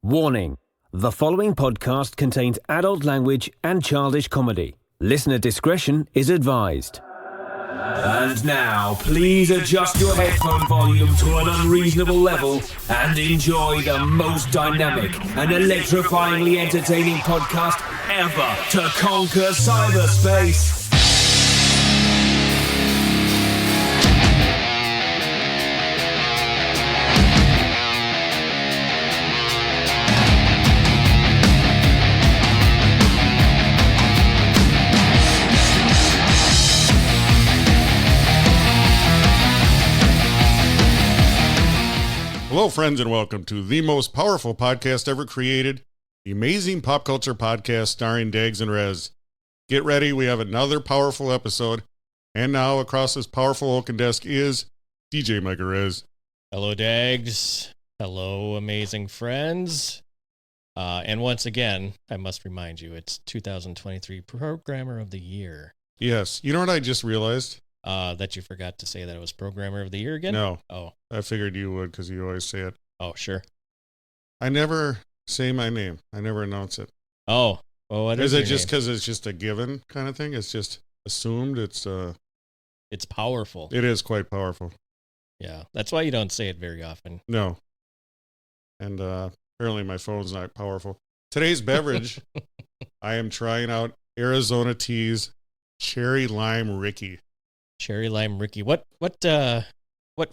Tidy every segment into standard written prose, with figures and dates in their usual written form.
Warning: the following podcast contains adult language and childish comedy. Listener discretion is advised. And now, please adjust your headphone volume to an unreasonable level and enjoy the most dynamic and electrifyingly entertaining podcast ever to conquer cyberspace. Hello, friends, and welcome to the most powerful podcast ever created, the amazing pop culture podcast starring Dags and Rez. Get ready, we have another powerful episode, and now across this powerful oaken desk is DJ Micah Rez. Hello, Dags. Hello, amazing friends. And once again, I must remind you, it's 2023 Programmer of the Year. Yes, you know what I just realized? That you forgot to say that it was Programmer of the Year again? No. Oh. I figured you would because you always say it. Oh, sure. I never say my name. I never announce it. Oh. Well, what is it your just name? because it's just a given kind of thing? It's just assumed. It's powerful. It is quite powerful. Yeah. That's why you don't say it very often. No. And apparently my phone's not powerful. Today's beverage, I am trying out Arizona Tea's Cherry Lime Ricky. Cherry Lime Ricky. What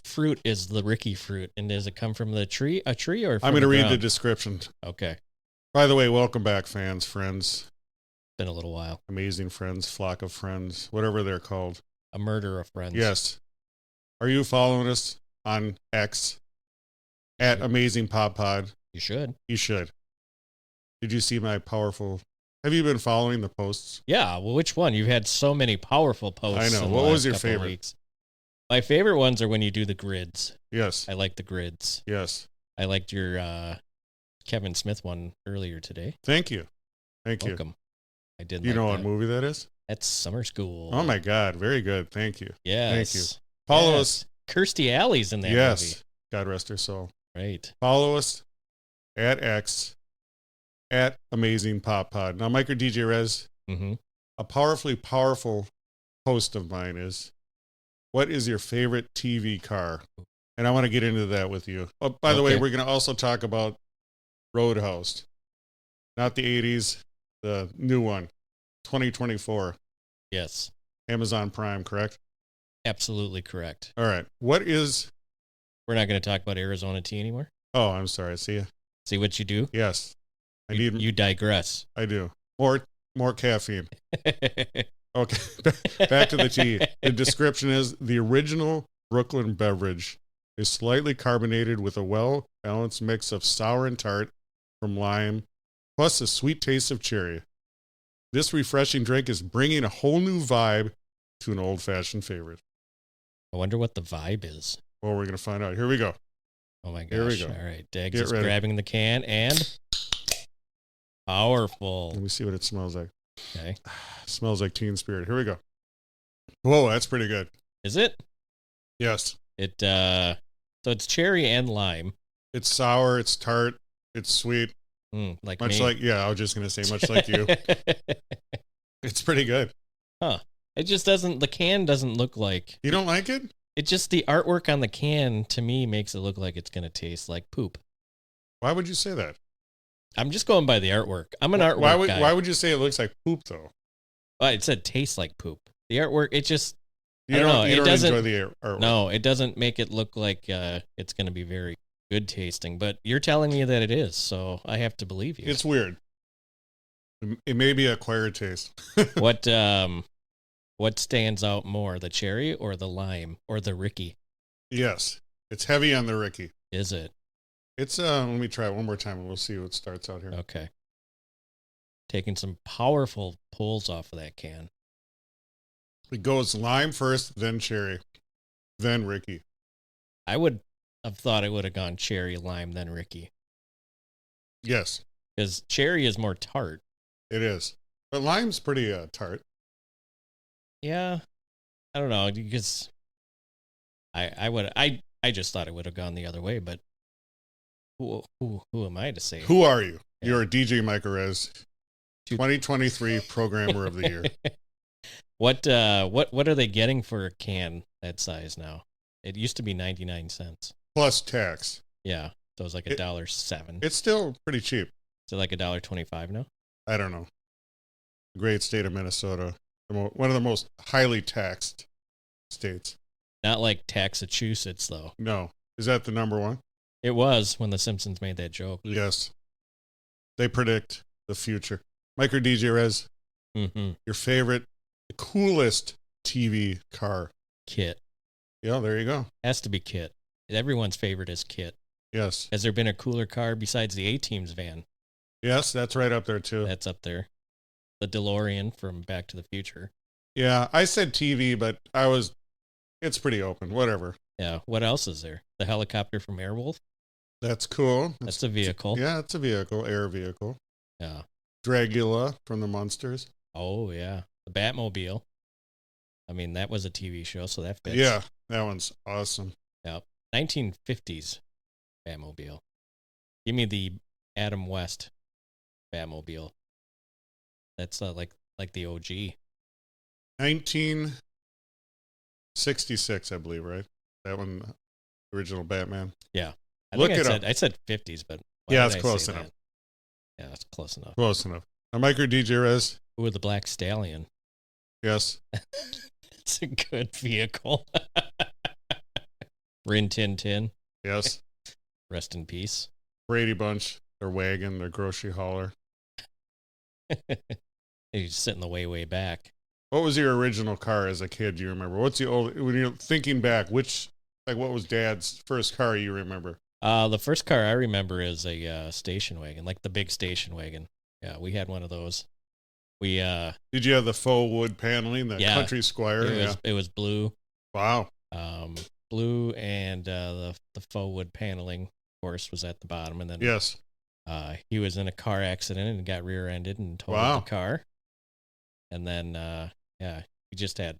fruit is the Ricky fruit? And does it come from the tree? A tree or from I'm going to read ground? the description. Okay. By the way, welcome back, fans, friends. Been a little while. Amazing friends, flock of friends, whatever they're called. A murder of friends. Yes. Are you following us on X at Amazing Pop Pod? You should. You should. Did you see my powerful... Have you been following the posts? Yeah, well, which one? You've had so many powerful posts. I know. In the What was last your couple of favorite? weeks. My favorite ones are when you do the grids. Yes. I like the grids. Yes. I liked your Kevin Smith one earlier today. Thank you. Thank you. Welcome. I did. You like know that. what movie that is? That's Summer School. Oh my God. Very good. Thank you. Yes. Thank you. Follow us. Kirstie Alley's in that Yes. movie. God rest her soul. Right. Follow us at X at Amazing Pop Pod. Now, Mike or DJ Rez, Mm-hmm. a powerful post of mine is, what is your favorite TV car? And I want to get into that with you. Oh, by the way, we're going to also talk about Roadhouse. Not the 80s, the new one, 2024. Yes. Amazon Prime, correct? Absolutely correct. All right. What is... We're not going to talk about Arizona tea anymore? Oh, I'm sorry. See ya. See what you do? Yes. You digress. I do. More caffeine. Okay. Back to the tea. The description is, the original Brooklyn beverage is slightly carbonated with a well-balanced mix of sour and tart from lime, plus a sweet taste of cherry. This refreshing drink is bringing a whole new vibe to an old-fashioned favorite. I wonder what the vibe is. Well, we're going to find out. Here we go. Oh my gosh. Here we go. All right. Dags Get is ready. grabbing the can and powerful. Let me see what it smells like. Okay. Smells like Teen Spirit. Here we go. Whoa, that's pretty good. Is it? Yes. So it's cherry and lime. It's sour, it's tart, it's sweet. Like Much me. like, yeah, I was just going to say much like you. It's pretty good. Huh. It just doesn't, the can doesn't look like, You don't like it? it just, the artwork on the can to me makes it look like it's going to taste like poop. Why would you say that? I'm just going by the artwork. I'm an artwork guy. Why would you say it looks like poop, though? Well, it said tastes like poop. The artwork, it just, You I don't know. You It don't doesn't- enjoy the artwork. no, it doesn't make it look like it's going to be very good tasting, but you're telling me that it is, so I have to believe you. It's weird. It may be acquired taste. What stands out more, the cherry or the lime or the Ricky? Yes. It's heavy on the Ricky. Is it? It's, let me try it one more time and we'll see what starts out here. Okay. Taking some powerful pulls off of that can. It goes lime first, then cherry, then Ricky. I would have thought it would have gone cherry, lime, then Ricky. Yes, Because cherry is more tart. it is. But lime's pretty tart. Yeah. I don't know, because I just thought it would have gone the other way, but Who am I to say? Who are you? Yeah. You're DJ Mike Perez, 2023 Programmer of the Year. What are they getting for a can that size now? It used to be 99 cents. Plus tax. Yeah. So it was like $1.07. It's still pretty cheap. Is it like $1.25 now? I don't know. Great state of Minnesota. One of the most highly taxed states. Not like Taxachusetts, though. No. Is that the number one? It was when The Simpsons made that joke. Yes. They predict the future. Mike or DJ Rez, your favorite, the coolest TV car? Kit. Yeah, there you go. Has to be Kit. Everyone's favorite is Kit. Yes. Has there been a cooler car besides the A-Team's van? Yes, that's right up there too. That's up there. The DeLorean from Back to the Future. Yeah, I said TV, but it's pretty open. Whatever. Yeah. What else is there? The helicopter from Airwolf? That's cool. That's a vehicle. Yeah, it's a vehicle, air vehicle. Yeah. Dragula from the Munsters. Oh, yeah. The Batmobile. I mean, that was a TV show, so that fits. Yeah, that one's awesome. Yeah. 1950s Batmobile. Give me the Adam West Batmobile. That's like the OG. 1966, I believe, right? That one, original Batman. Yeah. I said 50s, but yeah, it's close enough. Yeah, it's close enough. Close enough. Now, Mike or DJ Rez? Ooh, the Black Stallion. Yes. It's a good vehicle. Rin Tin Tin. Yes. Rest in peace. Brady Bunch, their wagon, their grocery hauler. He's sitting the way back. What was your original car as a kid? Do you remember? What's the old, when you're thinking back, what was Dad's first car you remember? The first car I remember is a station wagon, like the big station wagon. Yeah, we had one of those. We Did you have the faux wood paneling, the Country Squire? It was blue. Wow. Blue and the faux wood paneling, of course, was at the bottom, and then yes, he was in a car accident and got rear-ended and totaled the car. And then we just had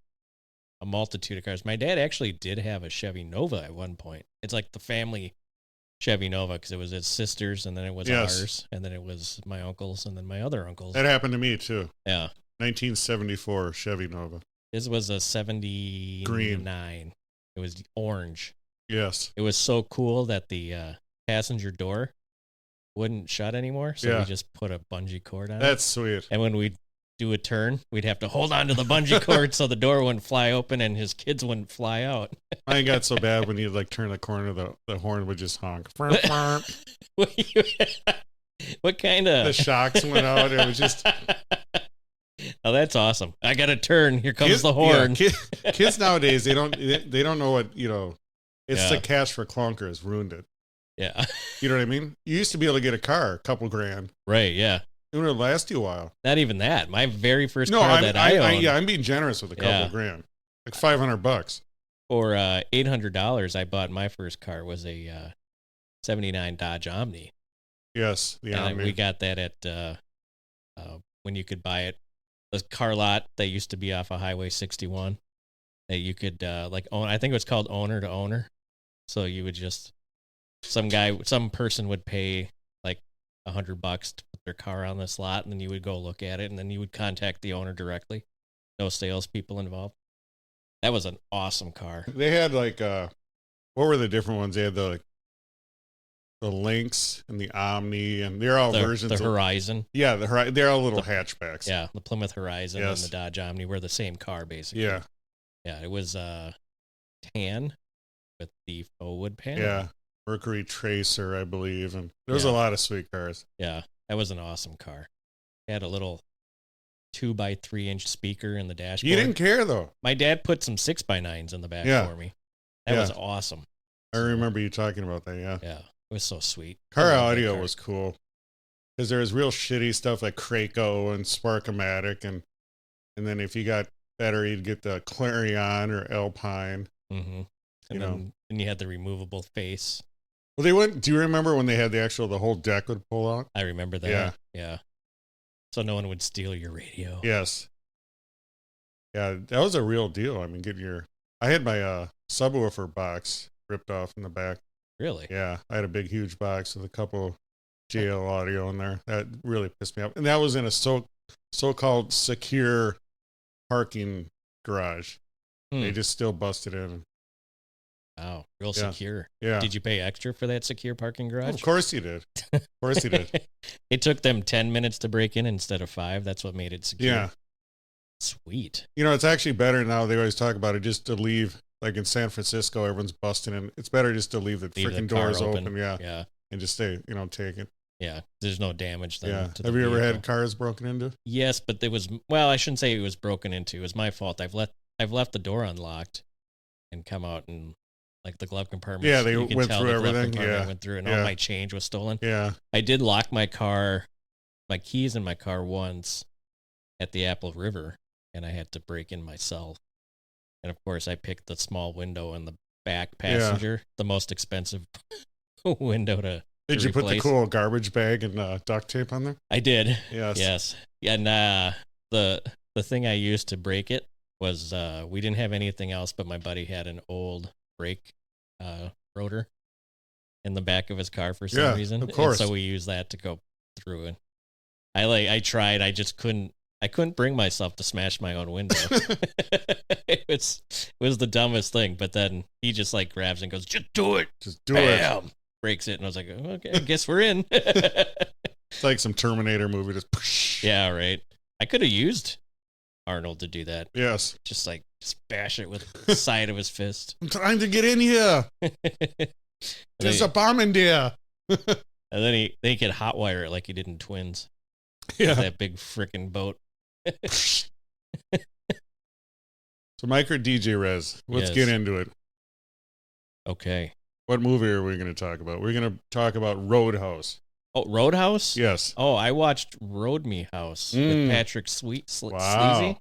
a multitude of cars. My dad actually did have a Chevy Nova at one point. It's like the family Chevy Nova because it was his sister's, and then it was ours, and then it was my uncle's, and then my other uncle's. That happened to me too. Yeah. 1974 Chevy Nova. This was a 79. Green. It was orange. Yes. It was so cool that the passenger door wouldn't shut anymore, so we just put a bungee cord on it. That's sweet. And when we'd do a turn, we'd have to hold on to the bungee cord so the door wouldn't fly open and his kids wouldn't fly out. Mine got so bad when you'd turn the corner, the horn would just honk. What kind of... The shocks went out. It was just... Oh, that's awesome. I got to turn. Here comes the horn. Yeah, kids nowadays, they don't know what, it's the cash for clunkers ruined it. Yeah. You know what I mean? You used to be able to get a car, a couple grand. Right, yeah. It would last you a while. Not even that. My very first car I owned. I'm being generous with a couple grand. Like $500. For $800, I bought my first car was a 79 Dodge Omni. Yes, the Omni. We got that at when you could buy it. The car lot that used to be off of Highway 61 that you could own. I think it was called owner to owner. So you would just some person would pay like $100 to put their car on this lot, and then you would go look at it, and then you would contact the owner directly. No salespeople involved. That was an awesome car. They had what were the different ones? They had the Lynx and the Omni, and they're all versions. The Horizon. Yeah, they're all little hatchbacks. Yeah, the Plymouth Horizon and the Dodge Omni were the same car, basically. Yeah. Yeah, it was tan with the faux wood panel. Yeah, Mercury Tracer, I believe, and there was a lot of sweet cars. Yeah, that was an awesome car. It had a little 2x3-inch speaker in the dashboard. You didn't care, though. My dad put some 6x9s in the back for me. That was awesome. I remember you talking about that, yeah. Yeah, it was so sweet. Car audio was cool. Because there was real shitty stuff like Kraco and Sparkomatic, and then if you got better, you'd get the Clarion or Alpine. Mm-hmm. And then you had the removable face. Well, do you remember when they had the whole deck would pull out? I remember that. Yeah. So no one would steal your radio. Yes. Yeah, that was a real deal. I mean, I had my subwoofer box ripped off in the back. Really? Yeah, I had a big, huge box with a couple JL audio in there. That really pissed me off. And that was in a so-called secure parking garage. They just still busted in. Wow, real Yeah. secure. Yeah. Did you pay extra for that secure parking garage? Of course you did. Of course you did. It took them 10 minutes to break in instead of 5. That's what made it secure. Yeah. Sweet. You know, it's actually better now. They always talk about it just to leave, like in San Francisco, everyone's busting in. It's better just to leave the freaking doors open. Yeah. Yeah. And just stay, take it. Yeah. There's no damage then. Yeah. To the Have you ever vehicle. had cars broken into? Yes, but it was, well, I shouldn't say it was broken into. It was my fault. I've left the door unlocked and come out and like the glove compartment. Yeah, they you can went tell through the glove everything. compartment Yeah. went through and Yeah. all my change was stolen. Yeah. I did lock my keys in my car once at the Apple River, and I had to break in myself. And of course, I picked the small window in the back passenger, the most expensive window to Did you put the replace. cool garbage bag and duct tape on there? I did. Yes. Yes. And the thing I used to break it was we didn't have anything else, but my buddy had an old brake rotor in the back of his car for some reason. Of course. And so we used that to go through it. I tried. I just couldn't. I couldn't bring myself to smash my own window. It was the dumbest thing. But then he just like grabs and goes, "Just do it." Just do Bam! Breaks it, and I was like, "Okay, I guess we're in." It's like some Terminator movie. Just push. Yeah, right. I could have used Arnold to do that. Yes. Just bash it with the side of his fist. I'm trying to get in here. There's a bomb in there. And then he could hotwire it like he did in Twins. Yeah. That big freaking boat. So Mike or DJ Rez, let's Yes. get into it. Okay. What movie are we going to talk about? We're going to talk about Roadhouse. Oh, Roadhouse? Yes. Oh, I watched Road Me House with Patrick Sleazy. Wow.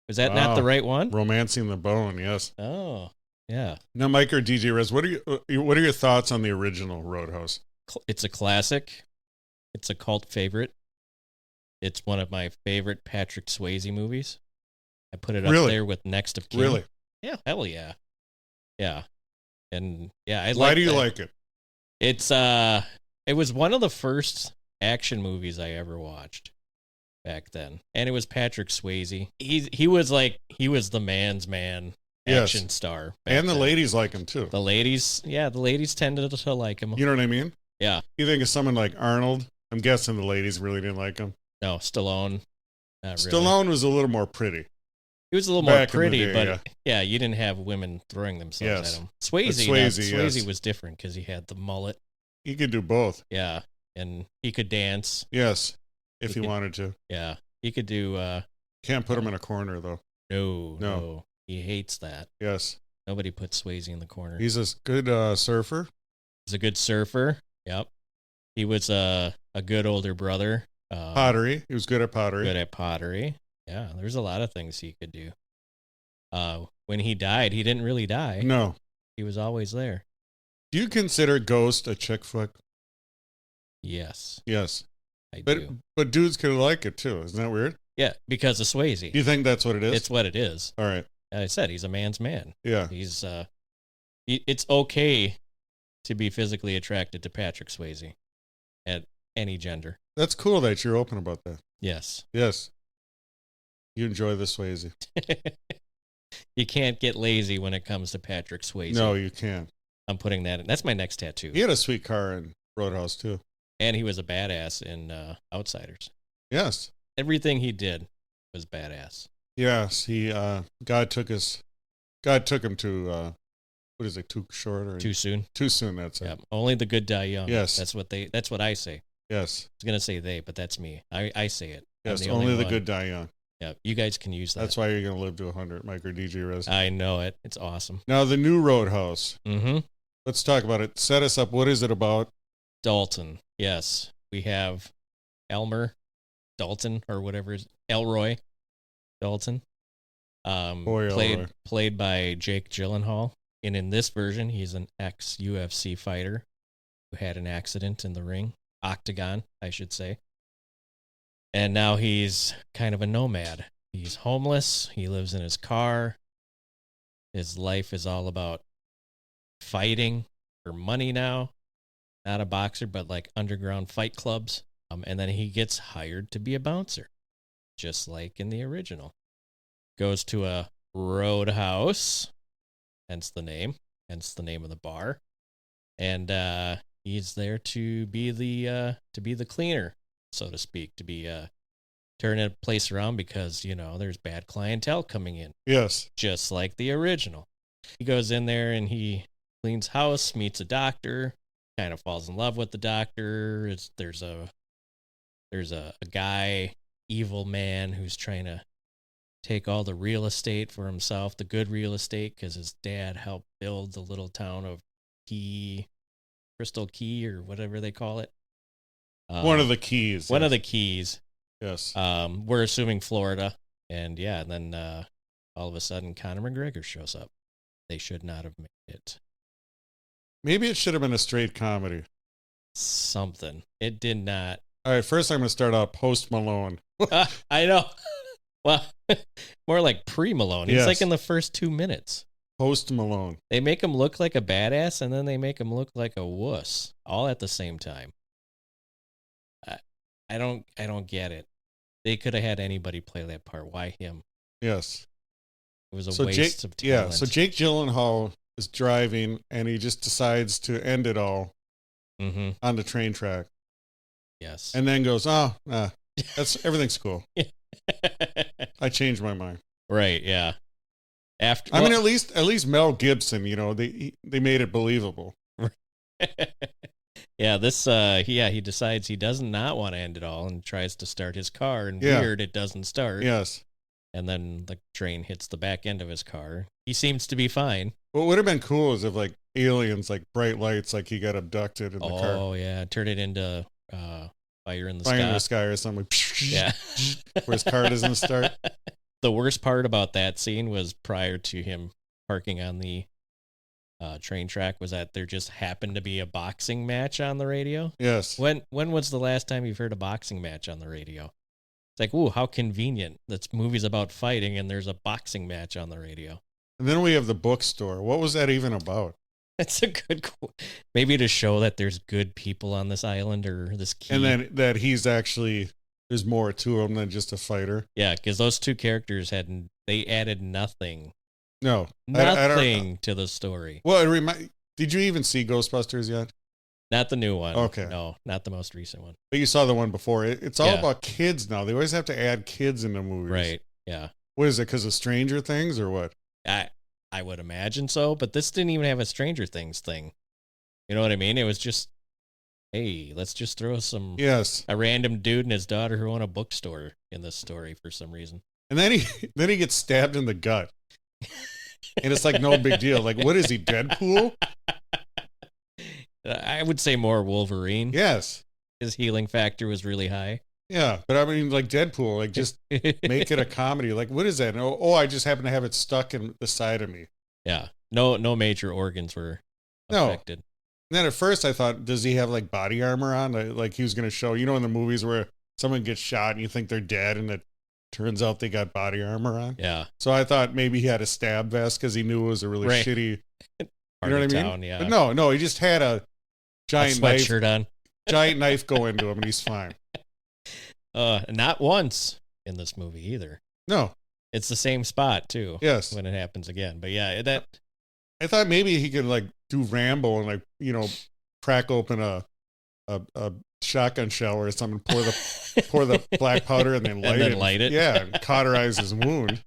Was that not the right one? Romancing the Bone, yes. Oh, yeah. Now, Mike or DJ Rez, what are your thoughts on the original Roadhouse? It's a classic. It's a cult favorite. It's one of my favorite Patrick Swayze movies. I put it up there with Next of Kin. Really? Yeah, hell yeah. Yeah. And yeah, Why do you like it? It was one of the first action movies I ever watched back then. And it was Patrick Swayze. He was the man's man action star. And the then. ladies like him too. The ladies tended to like him. You know what I mean? Yeah. You think of someone like Arnold? I'm guessing the ladies really didn't like him. No, Stallone. Not really. Stallone was a little more pretty. He was a little more Back in the pretty, day, but yeah, you didn't have women throwing themselves at him. Swayze Swayze was different because he had the mullet. He could do both. Yeah, and he could dance. Yes, if he could- wanted to. Yeah, he could do. Can't put him in a corner though. No, he hates that. Yes, Nobody puts Swayze in the corner. he's a good surfer. He's a good surfer. Yep, he was a good older brother. Pottery. He was good at pottery. Good at pottery. Yeah, there's a lot of things he could do. When he died, he didn't really die. No. He was always there. Do you consider Ghost a chick flick? Yes, Yes. I do. But dudes could like it too. Isn't that weird? Yeah, because of Swayze. Do you think that's what it is? It's what it is. All right. I said he's a man's man. Yeah. He's it's okay to be physically attracted to Patrick Swayze at any gender. That's cool that you're open about that. Yes. Yes. You enjoy the Swayze. You can't get lazy when it comes to Patrick Swayze. No, you can't. I'm putting that in. That's my next tattoo. He had a sweet car in Roadhouse too. And he was a badass in Outsiders. Yes. Everything he did was badass. Yes. He God took him to what is it, too short or Too soon. Too soon, that's it. Yeah. Only the good die young. Yes. That's what I say. Yes. I was gonna say they, but that's me. I say it. I'm Yes. the Only the one. good die young. Yeah. You guys can use that. That's why you're gonna live to 100, Mike or DJ Rez. I know it. It's awesome. Now the new Roadhouse. Mm-hmm. Let's talk about it. Set us up. What is it about? Dalton. Yes. We have Elmer Dalton or whatever is Elroy Dalton. Elroy. Played by Jake Gyllenhaal. And in this version, he's an ex-UFC fighter who had an accident in the ring. Octagon, I should say. And now he's kind of a nomad. He's homeless. He lives in his car. His life is all about fighting for money now. Not a boxer, but like underground fight clubs. And then he gets hired to be a bouncer, just like in the original. Goes to a roadhouse, hence the name of the bar. And he's there to be the cleaner, so to speak, to be turn a place around because, there's bad clientele coming in. Yes. Just like the original. He goes in there and he cleans house, meets a doctor, kind of falls in love with the doctor. There's a guy, evil man, who's trying to take all the real estate for himself, the good real estate, because his dad helped build the little town of Crystal Key, or whatever they call it. One of the keys. One of the keys. Yes. We're assuming Florida. And then all of a sudden Conor McGregor shows up. They should not have made it. Maybe it should have been a straight comedy. Something. It did not. All right, first I'm going to start out Post Malone. I know. Well, more like pre-Malone. He's Yes. like in the first 2 minutes. Post Malone. They make him look like a badass, and then they make him look like a wuss, all at the same time. I don't get it. They could have had anybody play that part. Why him? Yes. It was a waste of talent. Yeah, so Jake Gyllenhaal is driving, and he just decides to end it all on the train track. Yes. And then goes, everything's cool. I changed my mind. Right, yeah. At least Mel Gibson, they made it believable. Yeah, he decides he does not want to end it all and tries to start his car, and weird, it doesn't start. Yes. And then the train hits the back end of his car. He seems to be fine. What would have been cool is if, like, aliens, like bright lights, like he got abducted in the car. Oh, yeah. Turn it into Fire in the Sky. Fire in the Sky or something. Yeah. Where his car doesn't start. The worst part about that scene was prior to him parking on the train track was that there just happened to be a boxing match on the radio. Yes. When was the last time you've heard a boxing match on the radio? It's like, ooh, how convenient. This movie's about fighting and there's a boxing match on the radio. And then we have the bookstore. What was that even about? That's a good, maybe to show that there's good people on this island or this key. And then that he's actually, there's more to him than just a fighter. Yeah, because those two characters they added nothing. No. Nothing to the story. Well, did you even see Ghostbusters yet? Not the new one. Okay. No, not the most recent one. But you saw the one before. It's all about kids now. They always have to add kids into movies. Right, yeah. What is it, because of Stranger Things or what? I would imagine so, but this didn't even have a Stranger Things thing. You know what I mean? It was just, hey, let's just throw a random dude and his daughter who own a bookstore in this story for some reason. And then he gets stabbed in the gut. And it's like no big deal. Like, what is he, Deadpool? I would say more Wolverine. Yes. His healing factor was really high. Yeah, but I mean, like Deadpool, like just make it a comedy. Like, what is that? Oh, I just happen to have it stuck in the side of me. Yeah. No major organs were affected. And then at first I thought, does he have like body armor on? Like he was going to show, in the movies where someone gets shot and you think they're dead and it turns out they got body armor on. Yeah. So I thought maybe he had a stab vest because he knew it was a really shitty, you know what I mean? Yeah. But no, he just had a giant sweatshirt on. Giant knife go into him and he's fine. Not once in this movie either. No. It's the same spot too. Yes. When it happens again. But yeah, I thought maybe he could like do Rambo and like, crack open a shotgun shell or something, pour the black powder and then light it. Yeah, and cauterize his wound.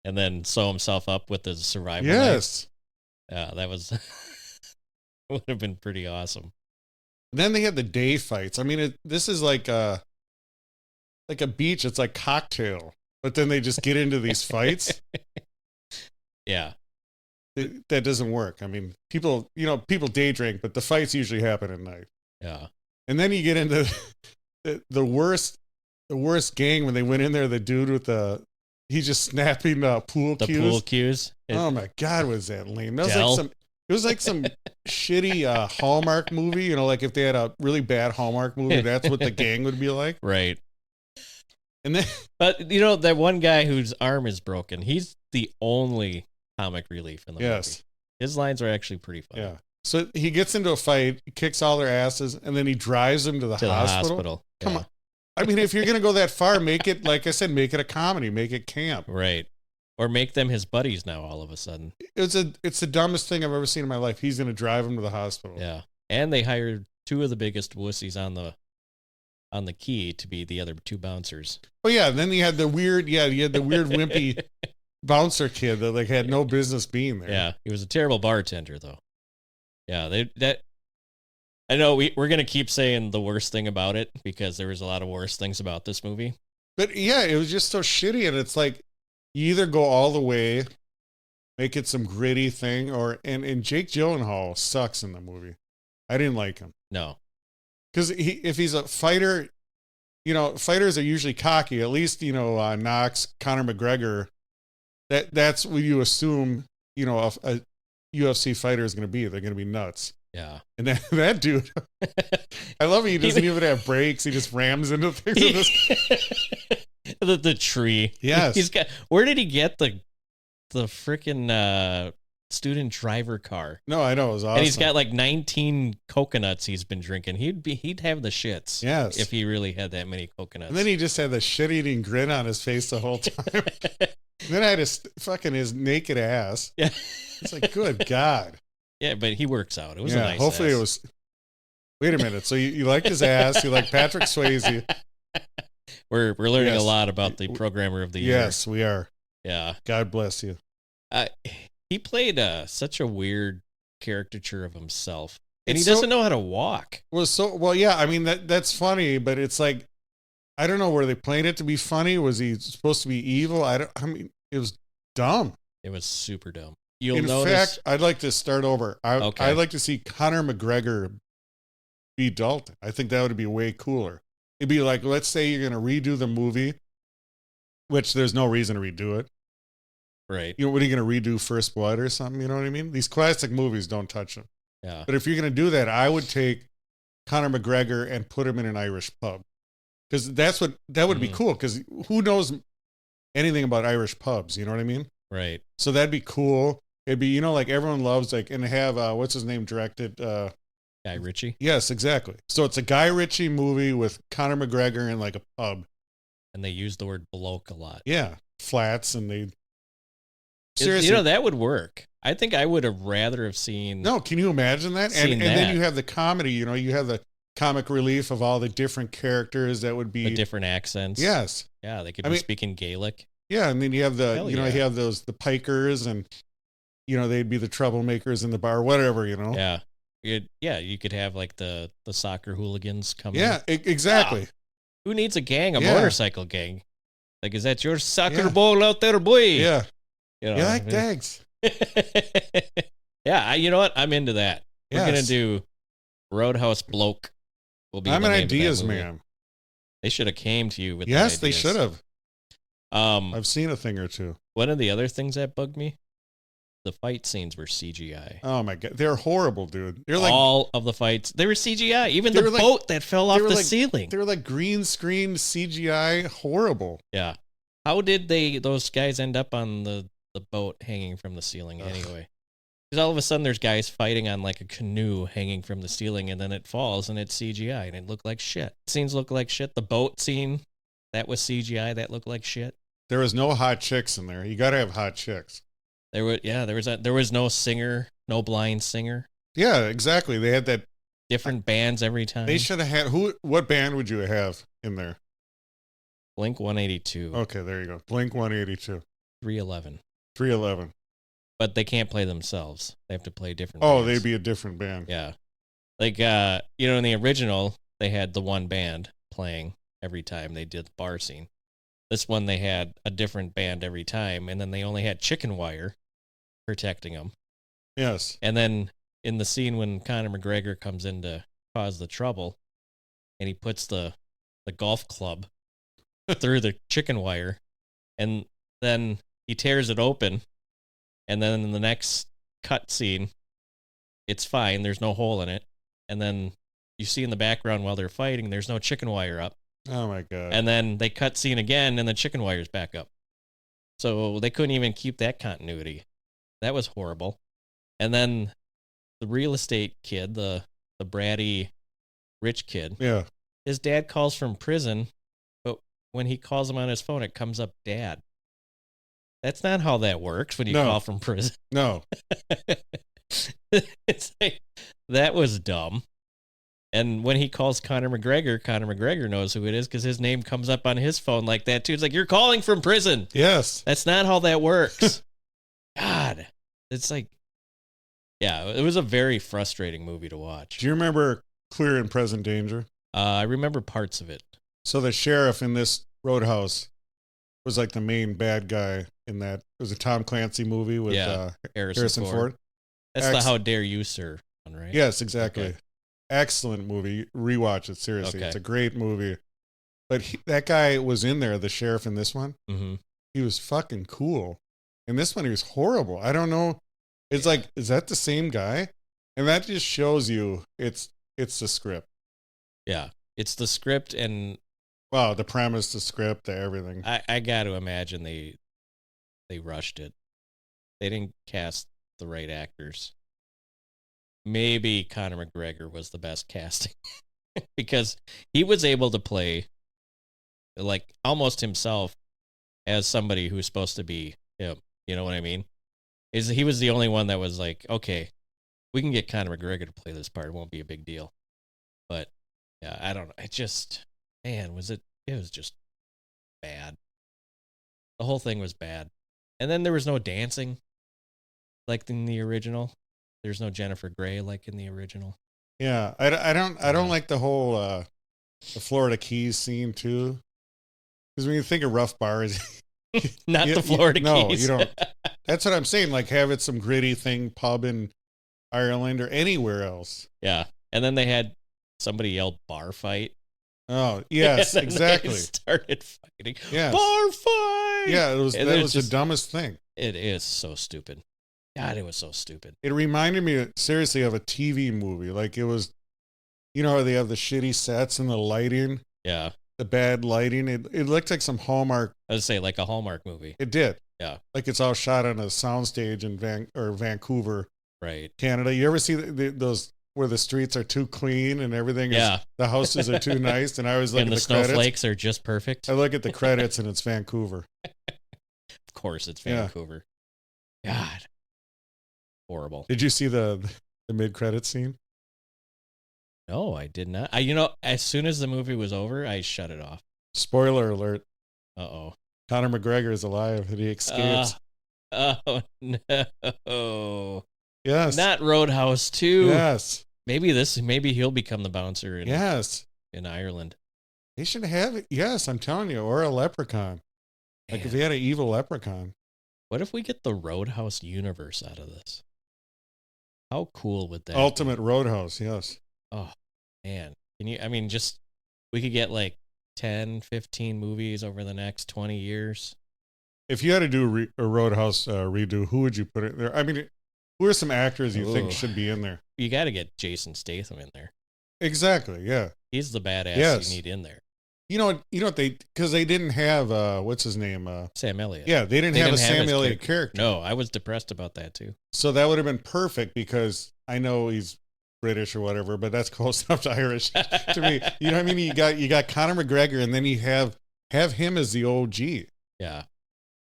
And then sew himself up with his survival knife. Yeah, that was would have been pretty awesome. And then they had the day fights. I mean, this is like a beach. It's like Cocktail, but then they just get into these fights. Yeah. That doesn't work. I mean, people day drink, but the fights usually happen at night. Yeah. And then you get into the worst gang when they went in there, the dude with he's just snapping pool cues. The pool cues. Oh my God, was that lame? It was like some shitty Hallmark movie, like if they had a really bad Hallmark movie, that's what the gang would be like. Right. And then, but that one guy whose arm is broken, he's the only comic relief in the movie. His lines are actually pretty funny. Yeah. So he gets into a fight, kicks all their asses, and then he drives them to the hospital. Come on. I mean, if you're going to go that far, make it, like I said, make it a comedy, make it camp. Right. Or make them his buddies now all of a sudden. It's the dumbest thing I've ever seen in my life. He's going to drive him to the hospital. Yeah. And they hired two of the biggest wussies on the key to be the other two bouncers. Oh yeah, and then you had the weird wimpy bouncer kid that like had no business being there. Yeah, he was a terrible bartender though. Yeah, I know we're going to keep saying the worst thing about it because there was a lot of worse things about this movie. But yeah, it was just so shitty, and it's like you either go all the way, make it some gritty thing, and Jake Gyllenhaal sucks in the movie. I didn't like him. No. Because if he's a fighter, fighters are usually cocky. At least, Knox, Conor McGregor, that's what you assume, a UFC fighter is going to be. They're going to be nuts. Yeah. And that dude, I love it. He doesn't even have brakes. He just rams into things. The tree. Yes. Where did he get the freaking student driver car? No, I know. It was awesome. And he's got like 19 coconuts he's been drinking. He'd have the shits. Yes. If he really had that many coconuts. And then he just had the shit-eating grin on his face the whole time. Then I had his naked ass. Yeah. It's like, good God. Yeah, but he works out. It was a nice hopefully ass. It was. Wait a minute. So you liked his ass. You like Patrick Swayze. We're learning a lot about the programmer of the year. Yes, we are. Yeah. God bless you. He played such a weird caricature of himself. And he doesn't know how to walk. Yeah, I mean, that's funny, but it's like, I don't know, were they playing it to be funny? Was he supposed to be evil? I mean, it was dumb. It was super dumb. In fact, I'd like to start over. I'd like to see Conor McGregor be Dalton. I think that would be way cooler. It'd be like, let's say you're going to redo the movie, which there's no reason to redo it. Right. What are you going to redo First Blood or something? You know what I mean? These classic movies don't touch them. Yeah. But if you're going to do that, I would take Conor McGregor and put him in an Irish pub. Because that would be cool. Because who knows anything about Irish pubs? You know what I mean? Right. So that'd be cool. It'd be, like everyone loves, like, and have, what's his name directed? Guy Ritchie. Yes, exactly. So it's a Guy Ritchie movie with Conor McGregor in like a pub. And they use the word bloke a lot. Yeah. Flats, and they... Seriously. That would work. I think I would have rather have seen... No, can you imagine that? And then you have the comedy, you have the comic relief of all the different characters that would be... The different accents. Yes. Yeah, they could be speaking Gaelic. Yeah, and then you have you have the pikers, and, they'd be the troublemakers in the bar, whatever, Yeah. You could have like the soccer hooligans come in. Yeah, exactly. Who needs a gang, motorcycle gang? Like, is that your soccer ball out there, boy? Yeah. You like tags. Yeah, you know what? I'm into that. Yes. We're going to do Roadhouse Bloke. I'm an ideas man. They should have came to you with Yes, they should have. I've I've seen a thing or two. One of the other things that bugged me, the fight scenes were CGI. Oh my God. They're horrible, dude. They're like all of the fights. They were CGI. Even the boat that fell off the ceiling. They were like green screen CGI. Horrible. Yeah. How did those guys end up on the boat hanging from the ceiling anyway? Because all of a sudden there's guys fighting on like a canoe hanging from the ceiling, and then it falls and it's CGI and it looked like shit. Scenes look like shit. The boat scene, that was CGI. That looked like shit. There was no hot chicks in there. You got to have hot chicks. There was no singer, no blind singer. Yeah, exactly. They had that different bands every time. They should have had what band would you have in there? Blink 182. Okay, there you go. Blink 182. 311. But they can't play themselves. They have to play different bands. bands. They'd be a different band. Yeah. Like in the original, they had the one band playing every time they did the bar scene. This one they had a different band every time, and then they only had chicken wire protecting them. Yes. And then in the scene when Conor McGregor comes in to cause the trouble, and he puts the golf club through the chicken wire, and then he tears it open, and then in the next cut scene, it's fine. There's no hole in it. And then you see in the background while they're fighting, there's no chicken wire up. Oh my God. And then they cut scene again, and the chicken wire's back up. So they couldn't even keep that continuity. That was horrible. And then the real estate kid, the bratty rich kid. Yeah. His dad calls from prison, but when he calls him on his phone, it comes up dad. That's not how that works when you call from prison. No. It's like, that was dumb. And when he calls Conor McGregor knows who it is because his name comes up on his phone like that too. It's like, you're calling from prison. Yes. That's not how that works. God. It's like, yeah, it was a very frustrating movie to watch. Do you remember Clear and Present Danger? I remember parts of it. So the sheriff in this Roadhouse was like the main bad guy in that. It was a Tom Clancy movie with Harrison Ford. That's the How Dare You, Sir one, right? Yes, exactly. Okay. Excellent movie. Rewatch it, seriously. Okay. It's a great movie. But that guy was in there, the sheriff in this one. Mm-hmm. He was fucking cool. In this one, he was horrible. I don't know. It's like, is that the same guy? And that just shows you it's the script. Yeah. It's the script, and Wow, the premise, the script, the everything. I got to imagine they rushed it. They didn't cast the right actors. Maybe Conor McGregor was the best casting because he was able to play like almost himself as somebody who's supposed to be him. You know what I mean? He was the only one that was like, okay, we can get Conor McGregor to play this part. It won't be a big deal. But yeah, I don't know. It just, man, it was just bad. The whole thing was bad. And then there was no dancing like in the original. There's no Jennifer Grey like in the original. Yeah, I don't like the whole the Florida Keys scene too. Because when you think of rough bars, not the Florida Keys. No, you don't. That's what I'm saying. Like have it some gritty thing, pub in Ireland or anywhere else. Yeah, and then they had somebody yell "bar fight." Oh yes, exactly. They started fighting. Yes. Bar fight. Yeah, that was the dumbest thing. It is so stupid. God, it was so stupid. It reminded me seriously of a TV movie. Like it was, you know, how they have the shitty sets and the lighting. Yeah. The bad lighting. It looked like some Hallmark. I would say like a Hallmark movie. It did. Yeah. Like it's all shot on a soundstage in Vancouver, right? Canada. You ever see those where the streets are too clean and everything? The houses are too nice. And I was like, and the snowflakes are just perfect. I look at the credits and it's Vancouver. Of course, it's Vancouver. Yeah. God, horrible. Did you see the mid-credit scene? No, I did not. As soon as the movie was over, I shut it off. Spoiler alert. Uh-oh. Conor McGregor is alive and he escapes. Oh, no. Yes. Not Roadhouse 2. Yes. Maybe he'll become the bouncer in Ireland. They should have it. Yes, I'm telling you. Or a leprechaun. Like if he had an evil leprechaun. What if we get the Roadhouse universe out of this? How cool would that Ultimate be? Roadhouse, yes. Oh, man. We could get like 10, 15 movies over the next 20 years. If you had to do a Roadhouse redo, who would you put in there? I mean, who are some actors you think should be in there? You got to get Jason Statham in there. Exactly, yeah. He's the badass you need in there. You know what because they didn't have what's his name? Sam Elliott. Yeah, they didn't have a Sam Elliott character. No, I was depressed about that too. So that would have been perfect because I know he's British or whatever, but that's close enough to Irish to me. You know what I mean? You got Conor McGregor, and then you have him as the OG. Yeah,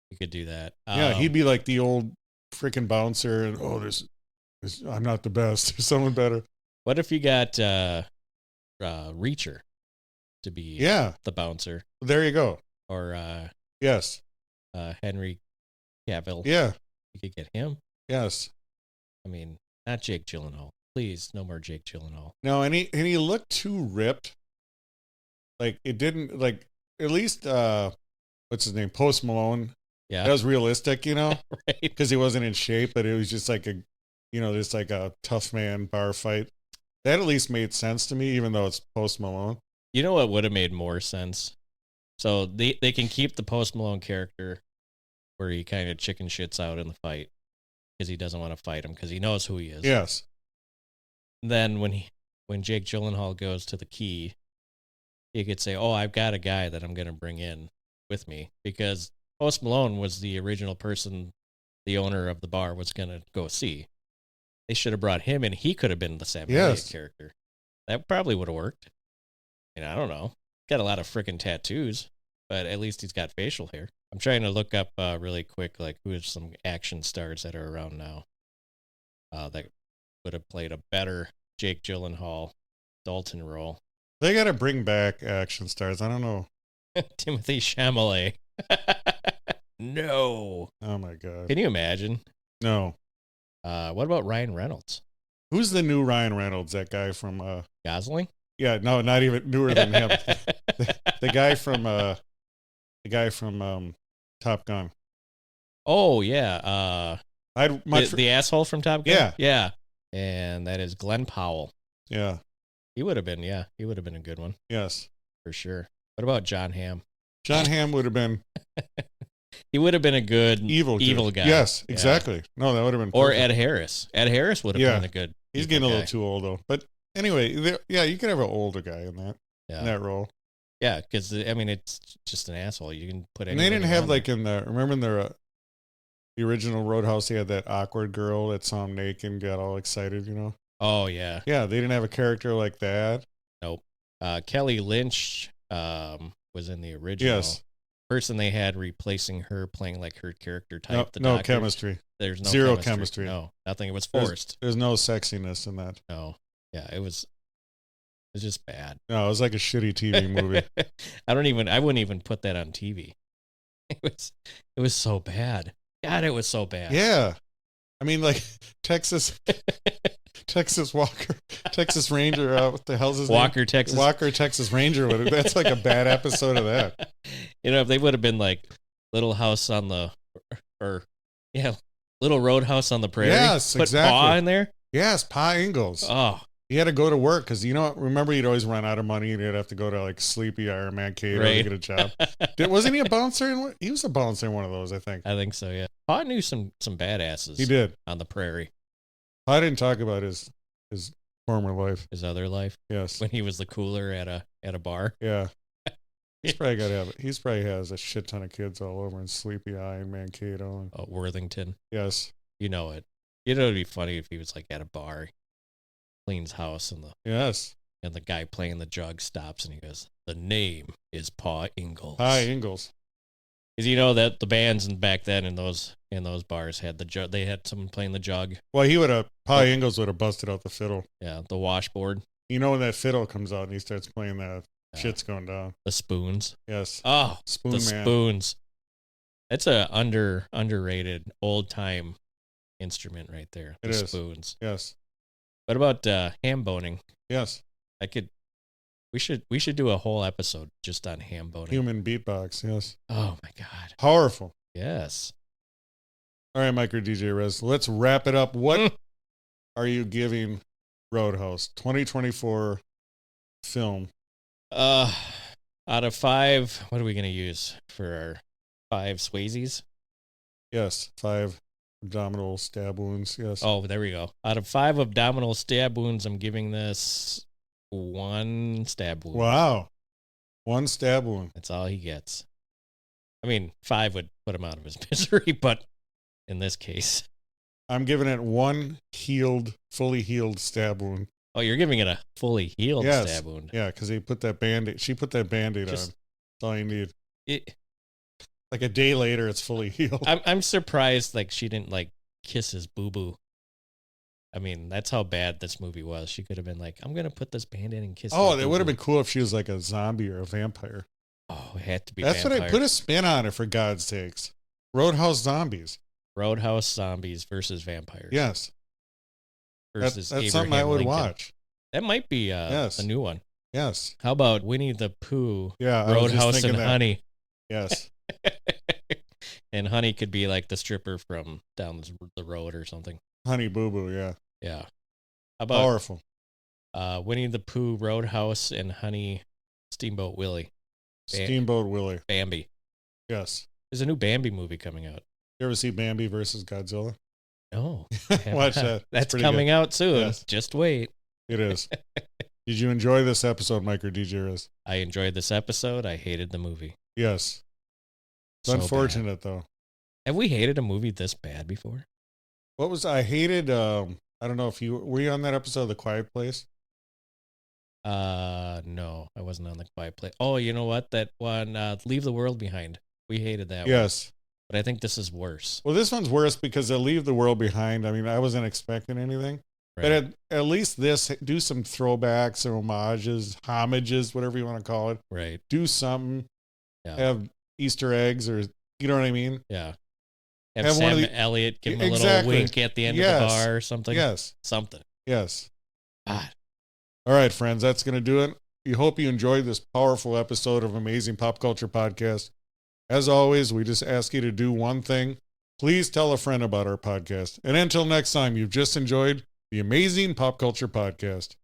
you could do that. Yeah, he'd be like the old freaking bouncer, and I'm not the best. There's someone better. What if you got Reacher to be the bouncer? There you go. Or yes, Henry Cavill. Yeah, you could get him. Yes, I mean, not Jake Gyllenhaal. Please, no more Jake Gyllenhaal. No, and he looked too ripped. Like it didn't like at least what's his name? Post Malone. Yeah, that was realistic, you know, right? Because he wasn't in shape, but it was just like just like a tough man bar fight. That at least made sense to me, even though it's Post Malone. You know what would have made more sense? So they can keep the Post Malone character where he kind of chicken shits out in the fight because he doesn't want to fight him because he knows who he is. Yes. Then when Jake Gyllenhaal goes to the key, he could say, "Oh, I've got a guy that I'm going to bring in with me," because Post Malone was the original person the owner of the bar was going to go see. They should have brought him in. He could have been the Sam Yes. Elliott character. That probably would have worked. And I don't know. Got a lot of freaking tattoos, but at least he's got facial hair. I'm trying to look up really quick, like who is some action stars that are around now that would have played a better Jake Gyllenhaal Dalton role. They got to bring back action stars. I don't know. Timothy Chalamet. No. Oh my God. Can you imagine? No. What about Ryan Reynolds? Who's the new Ryan Reynolds? That guy from Gosling? Yeah, no, not even newer than him. the guy from Top Gun. Oh yeah. I'd The asshole from Top Gun? Yeah. Yeah. And that is Glenn Powell. Yeah. He would have been a good one. Yes. For sure. What about John Hamm? John Hamm would have been He would have been a good evil guy. Yes, Yeah. exactly. No, that would have been Or perfect. Ed Harris. Ed Harris would have been a good. He's evil getting a guy. little too old though. But anyway, you could have an older guy in that role. Yeah, because I mean, it's just an asshole. You can put. And they didn't have like remember in the original Roadhouse, he had that awkward girl that saw him naked and got all excited, you know? Oh yeah. Yeah, they didn't have a character like that. Nope. Kelly Lynch was in the original. Yes. Person they had replacing her playing like her character type. No doctor. chemistry. There's no Zero chemistry. No, nothing. It was forced. There's no sexiness in that. No. Yeah, it was just bad. No, it was like a shitty TV movie. I wouldn't even put that on TV. It was so bad. God, it was so bad. Yeah. I mean, like Texas Walker, Texas Ranger. What the hell's his Walker, name? Texas. Walker, Texas Ranger. That's like a bad episode of that. You know, if they would have been like Little Roadhouse on the Prairie. Yes, Put exactly. Pa in there. Yes, Pa Ingalls. Oh, He had to go to work because, remember he'd always run out of money and he'd have to go to like Sleepy Iron Man Cave to Right. get a job. Wasn't he a bouncer? He was a bouncer in one of those, I think. I think so. Yeah, Pa knew some badasses. He did. On the Prairie. I didn't talk about his former life. His other life Yes. when he was the cooler at a bar. Yeah. He's probably got to have it. He's probably has a shit ton of kids all over in Sleepy Eye and Mankato. And, Oh, Worthington. yes. You know it. It'd be funny if he was like at a bar, cleans house, and Yes. the guy playing the jug stops and he goes, "The name is Pa Ingalls." Hi, Ingalls. Because you know that the bands back then in those bars had the jug. They had someone playing the jug. Well, Pa Ingalls would have busted out the fiddle. Yeah, the washboard, You know when that fiddle comes out and he starts playing that, shit's going down. the spoons. Yes. Oh, Spoon the Man. spoons. That's a underrated old time instrument right there. It The is. spoons. Yes. What about ham boning? Yes. We should do a whole episode just on ham boning. Human beatbox. Yes. Oh my God. Powerful. Yes. All right, Micro DJ Rez. Let's wrap it up. What are you giving Roadhouse 2024 film? Out of 5, what are we gonna use for our 5 Swayzes? Yes. 5 abdominal stab wounds. Yes. Oh, there we go. Out of 5 abdominal stab wounds, I'm giving this 1 stab wound. Wow. 1 stab wound. That's all he gets. I mean, 5 would put him out of his misery, but in this case, I'm giving it 1 fully healed stab wound. oh, you're giving it a fully healed Yes. stab wound. Yeah, because she put that Band-Aid on. Just- That's all you need. It, Like a day later, it's fully healed. I'm surprised like she didn't like kiss his boo boo. I mean, that's how bad this movie was. She could have been like, "I'm gonna put this band in and kiss." Oh, his it would have boo-boo." been cool if she was like a zombie or a vampire. Oh, it had to be. That's vampire. what I put a spin on it, for God's sakes. Roadhouse zombies. Roadhouse zombies versus vampires. Yes. versus That's something I Abraham would Lincoln. watch. That might be Yes. a new one. Yes. How about Winnie the Pooh, Yeah. I was just Roadhouse, thinking and that. Honey? Yes. And Honey could be like the stripper from down the road or something. Honey Boo Boo. Yeah. Yeah. How about Powerful. Winnie the Pooh, Roadhouse, and Honey, Steamboat Willie, Steamboat Willie. Bambi? Yes. There's a new Bambi movie coming out. You ever see Bambi versus Godzilla? No. Watch that. It's That's pretty coming good. out soon. Yes. Just wait. It is. Did you enjoy this episode, Micro DJ Riz? I enjoyed this episode. I hated the movie. Yes. It's So unfortunate though. Have we hated a movie this bad before? What was I hated I don't know if were you on that episode of The Quiet Place? No, I wasn't on The Quiet Place. Oh, you know what? That one, Leave the World Behind. We hated that one. Yes. But I think this is worse. Well, this one's worse because they leave the world behind. I mean, I wasn't expecting anything. Right. But at least this, do some throwbacks or homages, whatever you want to call it. Right. Do something. Yeah. Have Easter eggs or, you know what I mean? Yeah. Have Sam Elliott give him a little wink at the end of the bar or something. Yes. Something. Yes. God. All right, friends, that's going to do it. We hope you enjoyed this powerful episode of Amazing Pop Culture Podcast. As always, we just ask you to do one thing. Please tell a friend about our podcast. And until next time, you've just enjoyed the Amazing Pop Culture Podcast.